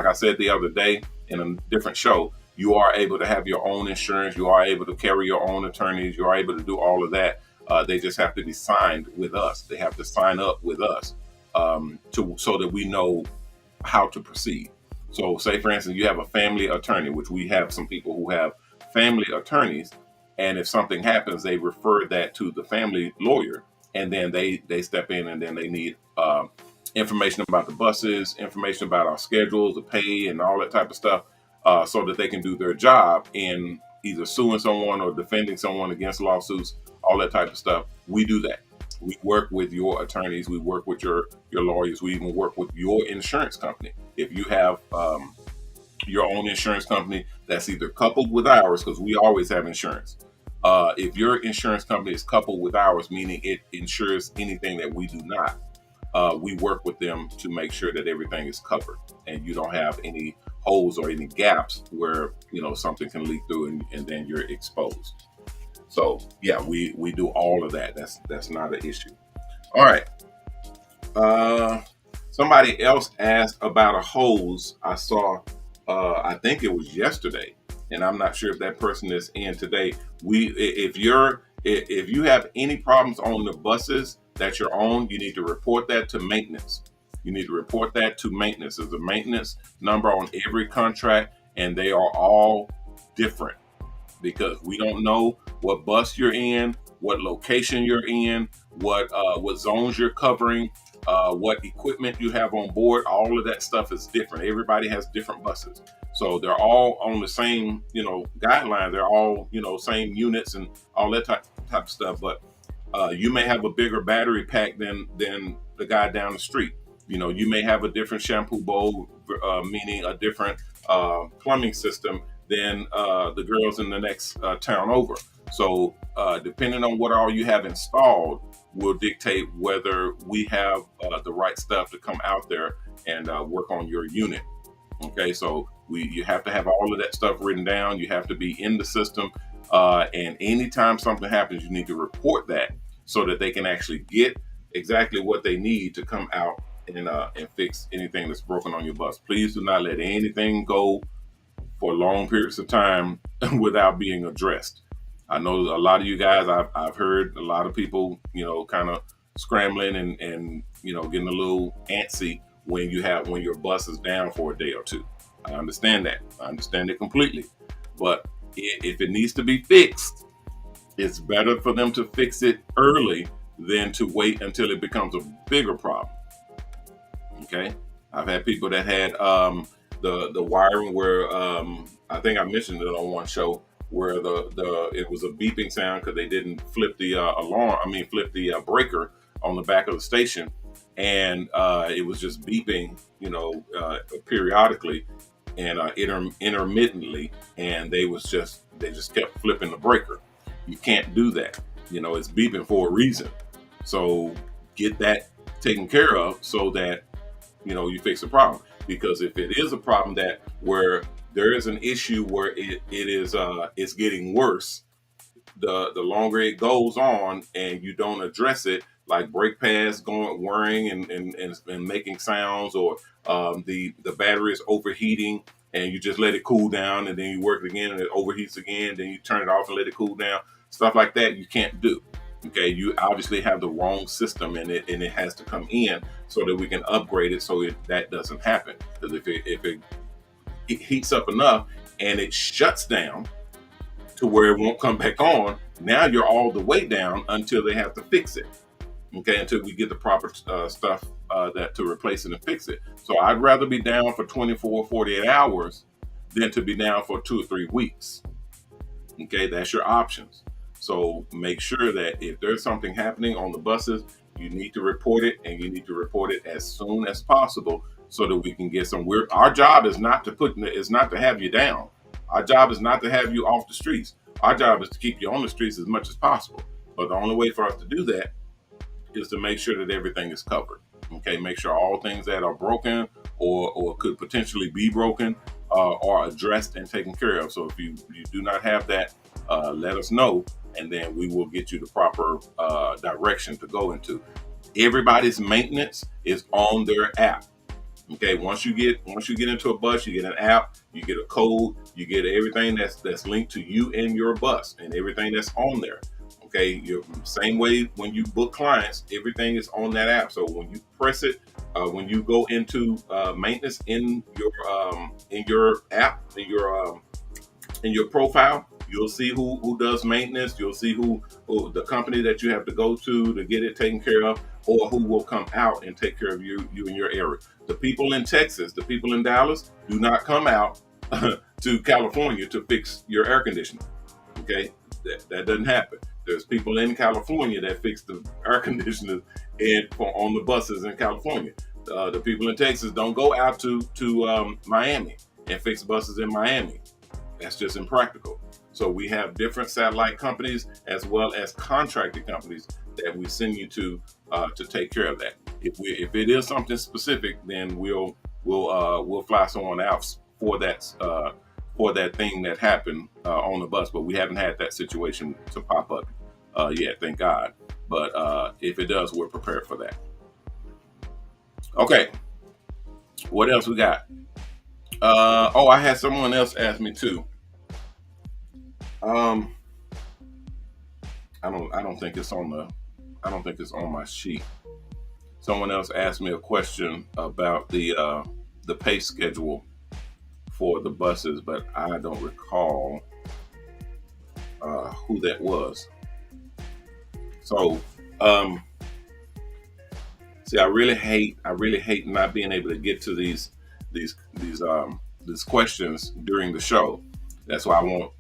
I said the other day in a different show, you are able to have your own insurance. You are able to carry your own attorneys. You are able to do all of that. They just have to be signed with us. They have to sign up with us so that we know how to proceed. So say, for instance, you have a family attorney, which we have some people who have family attorneys. And if something happens, they refer that to the family lawyer. And then they step in, and then they need information about the buses, information about our schedules, the pay, and all that type of stuff, so that they can do their job in either suing someone or defending someone against lawsuits, all that type of stuff. We do that. We work with your attorneys. We work with your lawyers. We even work with your insurance company. If you have your own insurance company that's either coupled with ours, because we always have insurance. If your insurance company is coupled with ours, meaning it insures anything that we do not, we work with them to make sure that everything is covered and you don't have any holes or any gaps where something can leak through and then you're exposed. So yeah, we do all of that. That's not an issue. All right. Somebody else asked about a hose. I saw, I think it was yesterday, and I'm not sure if that person is in today. If you have any problems on the buses that you're on, you need to report that to maintenance. You need to report that to maintenance. There's a maintenance number on every contract, and they are all different because we don't know what bus you're in, what location you're in, what zones you're covering, what equipment you have on board. All of that stuff is different. Everybody has different buses. So they're all on the same, guidelines. They're all, same units and all that type of stuff. But you may have a bigger battery pack than the guy down the street. You may have a different shampoo bowl, meaning a different plumbing system than the girls in the next town over. So depending on what all you have installed will dictate whether we have the right stuff to come out there and work on your unit. Okay, so you have to have all of that stuff written down. You have to be in the system. And anytime something happens, you need to report that so that they can actually get exactly what they need to come out and fix anything that's broken on your bus. Please do not let anything go for long periods of time without being addressed. I know a lot of you guys, I've heard a lot of people, kind of scrambling and getting a little antsy when your bus is down for a day or two. I understand that. I understand it completely. But if it needs to be fixed, it's better for them to fix it early than to wait until it becomes a bigger problem. Okay? I've had people that had the wiring where I think I mentioned it on one show where it was a beeping sound because they didn't flip the breaker on the back of the station, and it was just beeping, periodically and intermittently, and they just kept flipping the breaker. You can't do that. It's beeping for a reason. So get that taken care of so that you fix the problem. Because if it is a problem where there is an issue where it's getting worse, the longer it goes on and you don't address it, like brake pads going whirring and making sounds, or the battery is overheating and you just let it cool down, and then you work it again and it overheats again, then you turn it off and let it cool down. Stuff like that you can't do. Okay, you obviously have the wrong system in it, and it has to come in so that we can upgrade it so that doesn't happen. Because if it heats up enough and it shuts down to where it won't come back on, now you're all the way down until they have to fix it. Okay, until we get the proper stuff that to replace it and fix it. So I'd rather be down for 24, 48 hours than to be down for 2 or 3 weeks. Okay, that's your options. So make sure that if there's something happening on the buses, you need to report it, and you need to report it as soon as possible so that we can get some. Our job is not to have you down. Our job is not to have you off the streets. Our job is to keep you on the streets as much as possible. But the only way for us to do that is to make sure that everything is covered. Okay, make sure all things that are broken or could potentially be broken are addressed and taken care of. So if you do not have that, let us know, and then we will get you the proper direction to go into. Everybody's maintenance is on their app. Okay, once you get into a bus, you get an app, you get a code, you get everything that's linked to you and your bus, and everything that's on there. Okay, same way when you book clients, everything is on that app. So when you press it, when you go into maintenance in your app, in your profile, you'll see who does maintenance. You'll see who the company that you have to go to get it taken care of, or who will come out and take care of you in your area. The people in Texas, the people in Dallas, do not come out to California to fix your air conditioning. Okay, that doesn't happen. There's people in California that fix the air conditioners on the buses in California. The people in Texas don't go out to Miami and fix buses in Miami. That's just impractical. So we have different satellite companies as well as contracted companies that we send you to take care of that. If it is something specific, then we'll fly someone out for that thing that happened on the bus. But we haven't had that situation to pop up yet, thank God. But if it does, we're prepared for that. Okay, what else we got? I had someone else ask me too. I don't think it's on my sheet. Someone else asked me a question about the pay schedule for the buses, but I don't recall who that was. So, see, I really hate not being able to get to these questions during the show. That's why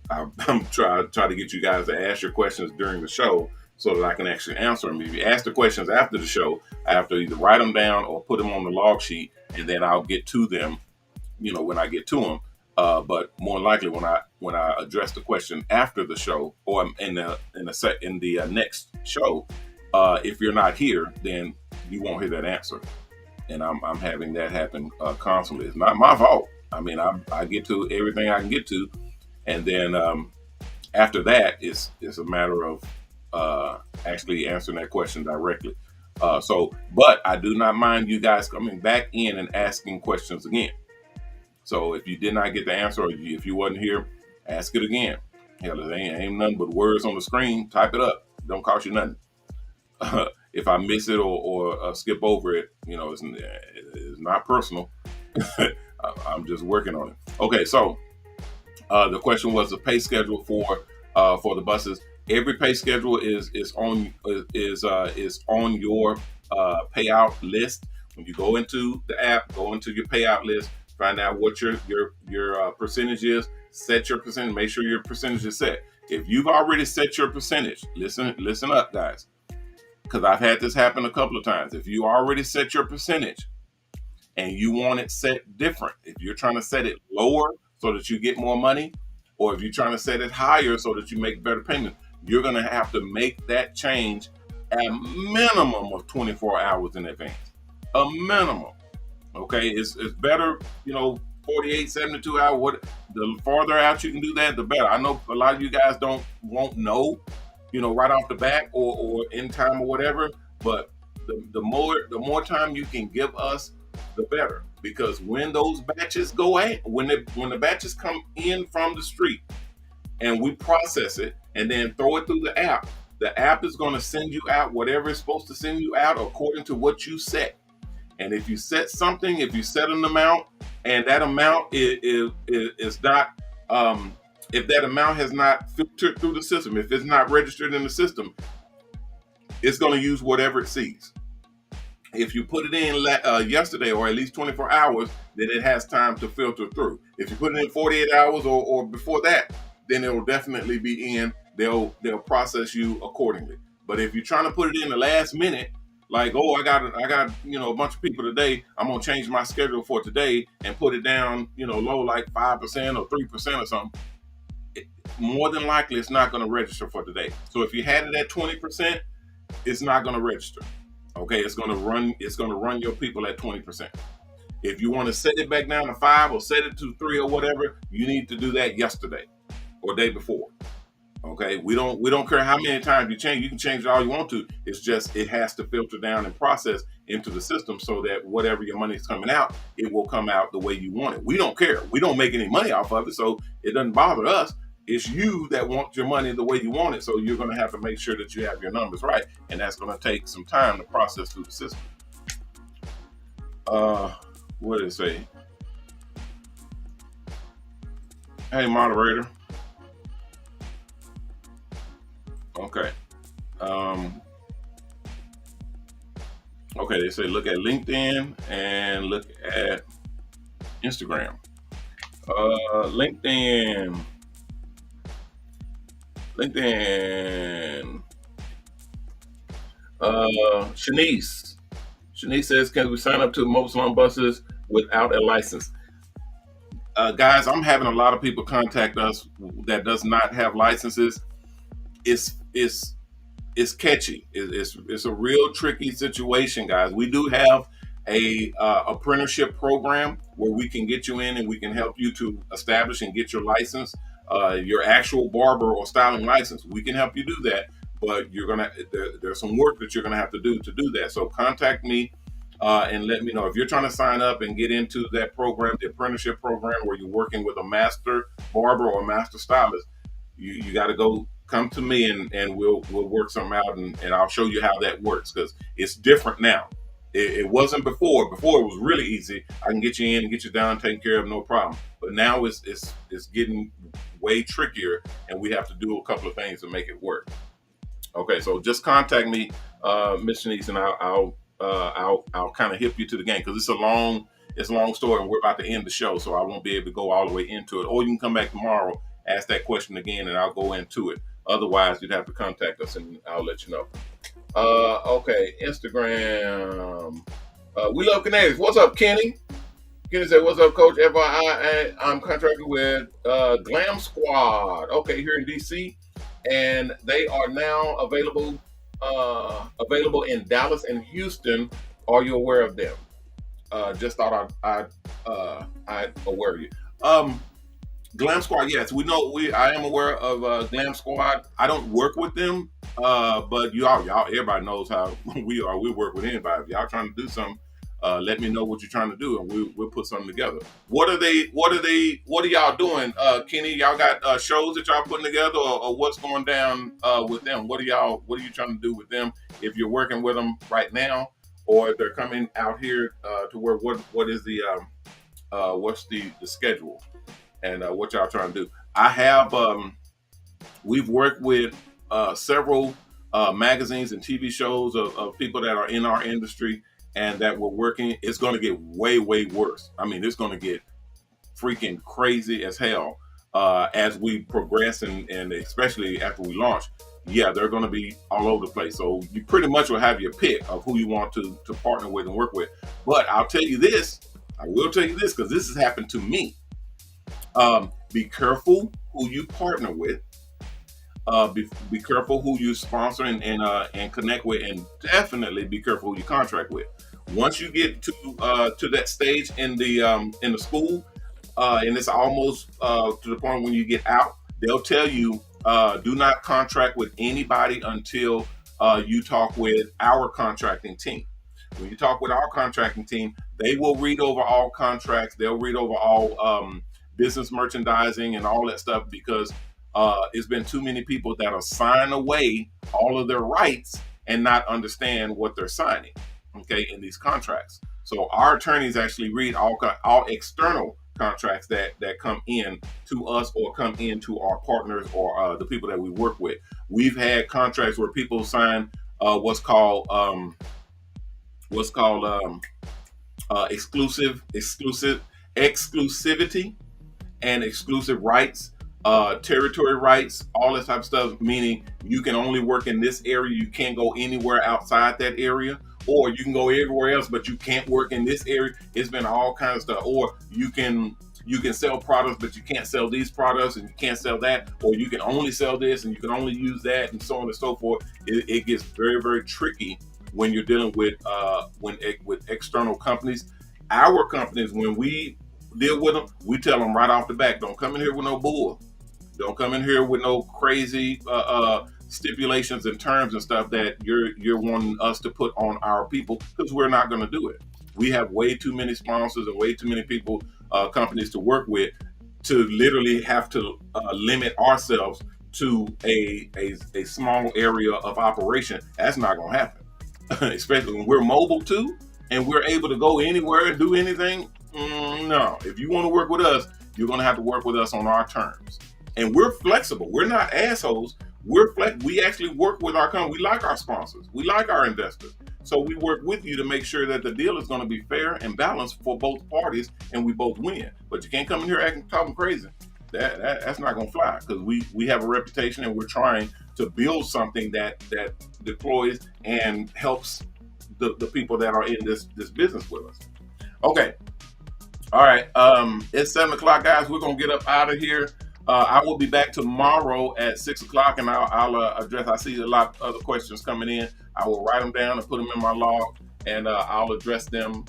I'm try to get you guys to ask your questions during the show so that I can actually answer them. If you ask the questions after the show, I have to either write them down or put them on the log sheet, and then I'll get to them, when I get to them. But more likely when I address the question after the show or in the next show, if you're not here, then you won't hear that answer. And I'm having that happen constantly. It's not my fault. I mean, I get to everything I can get to. And then after that, it's a matter of actually answering that question directly. But I do not mind you guys coming back in and asking questions again. So if you did not get the answer, or if you wasn't here, ask it again. Hell, it ain't nothing but words on the screen. Type it up. Don't cost you nothing. If I miss it or skip over it, it's not personal. I'm just working on it. Okay, so. The question was the pay schedule for the buses. Every pay schedule is on your payout list. When you go into the app, go into your payout list, find out what your percentage is. Set your percentage. Make sure your percentage is set. If you've already set your percentage, listen up, guys, because I've had this happen a couple of times. If you already set your percentage and you want it set different, if you're trying to set it lower so that you get more money, or if you're trying to set it higher so that you make better payments, you're going to have to make that change at a minimum of 24 hours in advance. A minimum. Okay, it's better, 48, 72 hours. The farther out you can do that, the better. I know a lot of you guys won't know, right off the bat or in time or whatever. But the more time you can give us, the better. Because when those batches go in, when the batches come in from the street, and we process it and then throw it through the app is going to send you out whatever it's supposed to send you out according to what you set. And if you set something, if you set an amount, and that amount is not, if that amount has not filtered through the system, if it's not registered in the system, it's going to use whatever it sees. If you put it in yesterday or at least 24 hours, then it has time to filter through. If you put it in 48 hours or before that, then it will definitely be in. They'll process you accordingly. But if you're trying to put it in the last minute, like, oh, I got a bunch of people today, I'm gonna change my schedule for today and put it down, low, like 5% or 3% or something, more than likely it's not gonna register for today. So if you had it at 20%, it's not gonna register. Okay, it's gonna run your people at 20%. If you want to set it back down to 5 or set it to 3 or whatever, you need to do that yesterday or day before. Okay, we don't care how many times you change. You can change it all you want to. It's just it has to filter down and process into the system so that whatever your money is coming out, it will come out the way you want it. We don't care. We don't make any money off of it, so it doesn't bother us. It's you that want your money the way you want it, so you're going to have to make sure that you have your numbers right, and that's going to take some time to process through the system. What did it say? Hey, moderator. Okay. Okay, they say look at LinkedIn and look at Instagram. LinkedIn. Shanice says, can we sign up to Mobile Salon Buses without a license? Guys, I'm having a lot of people contact us that does not have licenses. It's catchy. It's a real tricky situation, guys. We do have a apprenticeship program where we can get you in and we can help you to establish and get your license, your actual barber or styling license. We can help you do that, but there's some work that you're gonna have to do that. So contact me and let me know if you're trying to sign up and get into that program, the apprenticeship program, where you're working with a master barber or a master stylist. You got to come to me and we'll work something out and I'll show you how that works, because it's different now. It wasn't before. Before it was really easy. I can get you in and get you down, taken care of, no problem. But now it's getting way trickier, and we have to do a couple of things to make it work. Okay, so just contact me, Miss Shanice, and I'll kind of hip you to the game, because it's a long story, and we're about to end the show, so I won't be able to go all the way into it. Or you can come back tomorrow, ask that question again, and I'll go into it. Otherwise, you'd have to contact us, and I'll let you know. Okay, Instagram. We love Canadians. What's up, Kenny? Kenny said, "What's up, Coach? FYI, I'm contracted with Glam Squad. Okay, here in DC, and they are now available in Dallas and Houston. Are you aware of them? Just thought I'd aware of you. Glam Squad, yes, I am aware of Glam Squad. I don't work with them, but y'all, everybody knows how we are. We work with anybody. If y'all trying to do something, let me know what you're trying to do, and we'll put something together. What are y'all doing, Kenny? Y'all got shows that y'all putting together, or what's going down with them? What are you trying to do with them? If you're working with them right now, or if they're coming out here to where what is the what's the schedule? And what y'all trying to do? I have, we've worked with several magazines and TV shows of people that are in our industry and that we're working. It's going to get way, way worse. I mean, it's going to get freaking crazy as hell as we progress and especially after we launch. Yeah, they're going to be all over the place. So you pretty much will have your pick of who you want to partner with and work with. But I will tell you this, because this has happened to me. Be careful who you partner with. Be careful who you sponsor and connect with, and definitely be careful who you contract with. Once you get to that stage in the school, and it's almost to the point when you get out, they'll tell you do not contract with anybody until you talk with our contracting team. When you talk with our contracting team, they will read over all contracts. They'll read over all business merchandising and all that stuff, because it's been too many people that are signing away all of their rights and not understand what they're signing, okay, in these contracts. So our attorneys actually read all external contracts that come in to us or come in to our partners or the people that we work with. We've had contracts where people sign what's called exclusivity and exclusive rights, territory rights, all that type of stuff, meaning you can only work in this area, you can't go anywhere outside that area, or you can go everywhere else, but you can't work in this area. It's been all kinds of stuff. Or you can sell products, but you can't sell these products, and you can't sell that, or you can only sell this and you can only use that, and so on and so forth. It gets very, very tricky when you're dealing with with external companies. Our companies, when we deal with them, we tell them right off the back, don't come in here with no bull. Don't come in here with no crazy stipulations and terms and stuff that you're wanting us to put on our people, because we're not going to do it. We have way too many sponsors and way too many people, companies to work with, to literally have to limit ourselves to a small area of operation. That's not going to happen, especially when we're mobile too, and we're able to go anywhere and do anything. No, if you want to work with us, you're going to have to work with us on our terms. And we're flexible. We're not assholes. We actually work with our company. We like our sponsors. We like our investors. So we work with you to make sure that the deal is going to be fair and balanced for both parties, and we both win. But you can't come in here talking crazy. That's not going to fly, because we have a reputation, and we're trying to build something that deploys and helps the people that are in this business with us. Okay. All right. It's 7:00, guys. We're going to get up out of here. I will be back tomorrow at 6:00, and I'll address. I see a lot of other questions coming in. I will write them down and put them in my log, and I'll address them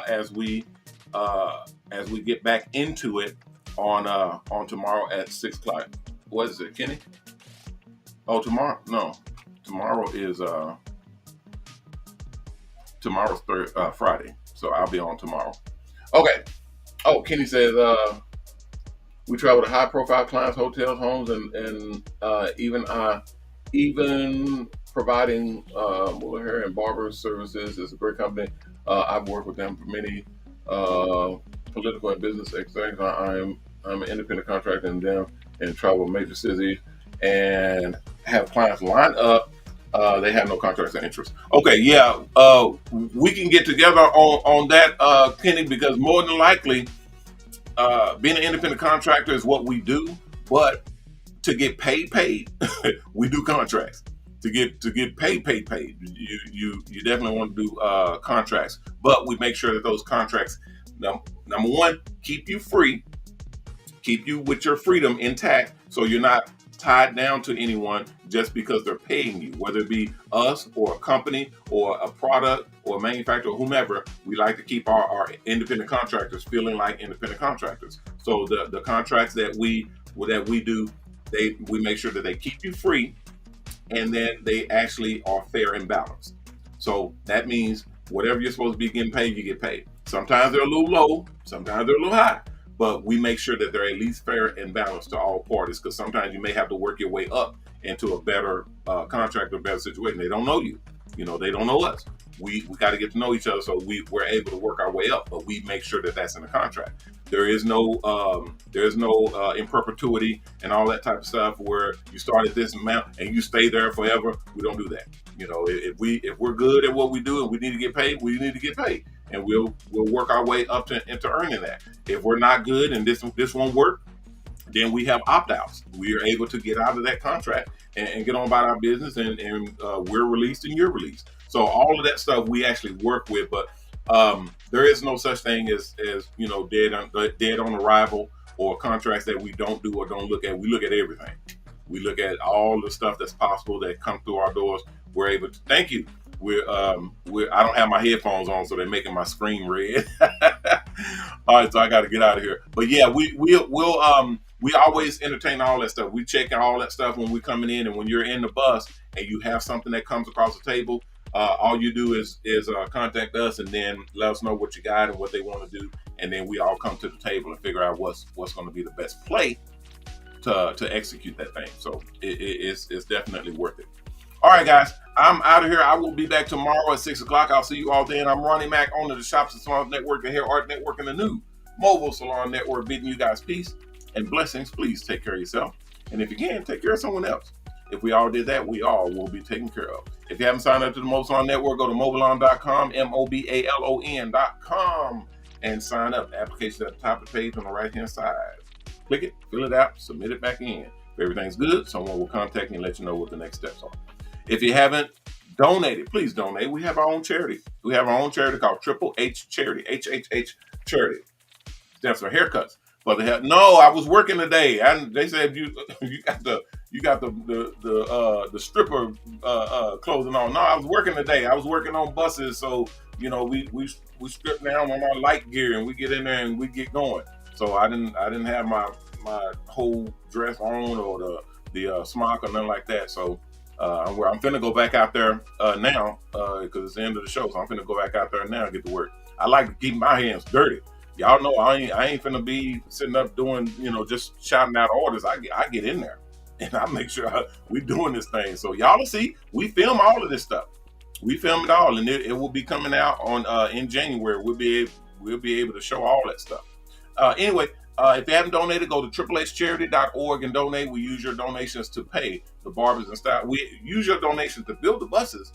as we get back into it on tomorrow at 6:00. What is it, Kenny? Oh, tomorrow? No, tomorrow is tomorrow's Friday, so I'll be on tomorrow. Okay. Oh, Kenny says we travel to high-profile clients, hotels, homes, and even providing mobile hair and barber services. It's a great company. I've worked with them for many political and business things. I'm an independent contractor in them and travel major cities and have clients lined up. They have no contracts or interest. Okay, yeah, we can get together on that, Kenny, because more than likely, being an independent contractor is what we do. But to get paid, we do contracts. To get paid. You definitely want to do contracts, but we make sure that those contracts, number one, keep you free, keep you with your freedom intact, so you're not tied down to anyone just because they're paying you, whether it be us or a company or a product or a manufacturer or whomever. We like to keep our independent contractors feeling like independent contractors. So the contracts that we do, we make sure that they keep you free, and then they actually are fair and balanced. So that means whatever you're supposed to be getting paid, you get paid. Sometimes they're a little low, sometimes they're a little high, but we make sure that they're at least fair and balanced to all parties, because sometimes you may have to work your way up into a better contract or better situation. They don't know you. They don't know us. We got to get to know each other, so we're able to work our way up, but we make sure that that's in the contract. There is no in perpetuity and all that type of stuff where you start at this amount and you stay there forever. We don't do that. If we're good at what we do and we need to get paid, we need to get paid, and we'll work our way up into earning that. If we're not good and this won't work, then we have opt-outs. We are able to get out of that contract and get on about our business, and we're released and you're released. So all of that stuff we actually work with, but there is no such thing as dead on arrival or contracts that we don't do or don't look at. We look at everything. We look at all the stuff that's possible that come through our doors. We're able to. Thank you. I don't have my headphones on, so they're making my screen red. All right, so I got to get out of here. But yeah, we always entertain all that stuff. We check all that stuff when we're coming in, and when you're in the bus and you have something that comes across the table, all you do is contact us and then let us know what you got and what they want to do, and then we all come to the table and figure out what's going to be the best play to execute that thing. So it's definitely worth it. All right, guys, I'm out of here. I will be back tomorrow at 6 o'clock. I'll see you all then. I'm Ronnie Mac, owner of the Shops Salons Network, the Hair Art Network, and the new Mobile Salon Network, bidding you guys peace and blessings. Please take care of yourself, and if you can, take care of someone else. If we all did that, we all will be taken care of. If you haven't signed up to the Mobile Salon Network, go to mobilon.com, mobalon.com, and sign up. The application at the top of the page on the right-hand side. Click it, fill it out, submit it back in. If everything's good, someone will contact you and let you know what the next steps are. If you haven't donated, please donate. We have our own charity. We have our own charity called Triple H Charity, HHH Charity. That's for haircuts. But no, I was working today, and they said you got the stripper clothing on. No, I was working today. I was working on buses, so we strip down on our light gear and we get in there and we get going. So I didn't have my whole dress on or the smock or nothing like that. So I'm finna go back out there now because it's the end of the show. So I'm finna go back out there now and get to work. I like to keep my hands dirty. Y'all know I ain't finna be sitting up doing just shouting out orders. I get in there and I make sure we doing this thing. So y'all will see. We film all of this stuff. We film it all, and it will be coming out on in January. We'll be able to show all that stuff. Anyway, if you haven't donated, go to triplehcharity.org and donate. We use your donations to pay the barbers and style. We use your donations to build the buses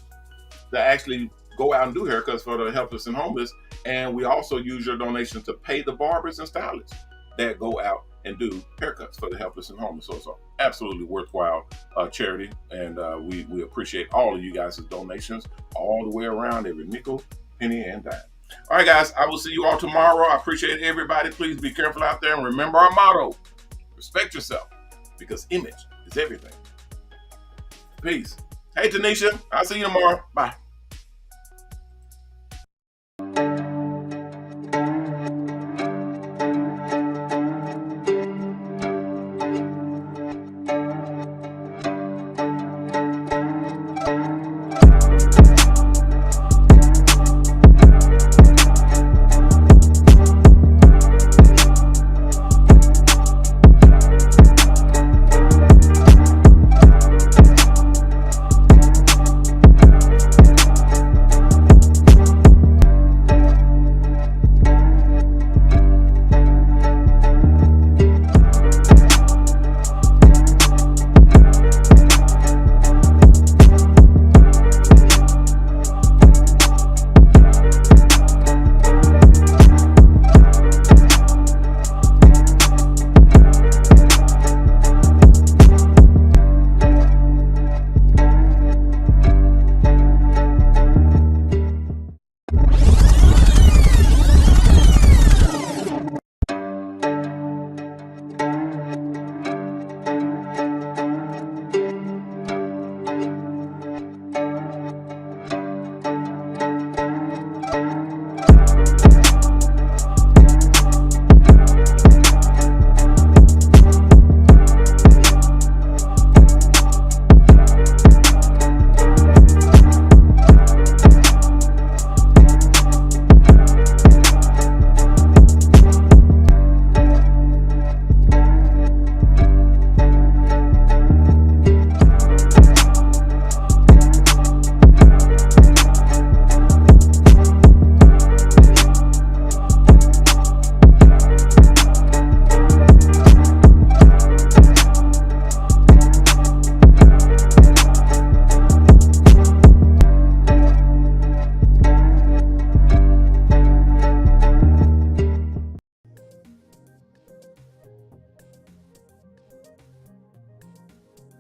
to actually go out and do haircuts for the helpless and homeless. And we also use your donations to pay the barbers and stylists that go out and do haircuts for the helpless and homeless. So it's an absolutely worthwhile charity. And we appreciate all of you guys' donations all the way around, every nickel, penny, and dime. All right, guys, I will see you all tomorrow. I appreciate everybody. Please be careful out there and remember our motto: respect yourself, because image is everything. Peace. Hey, Tanisha, I'll see you tomorrow. Bye.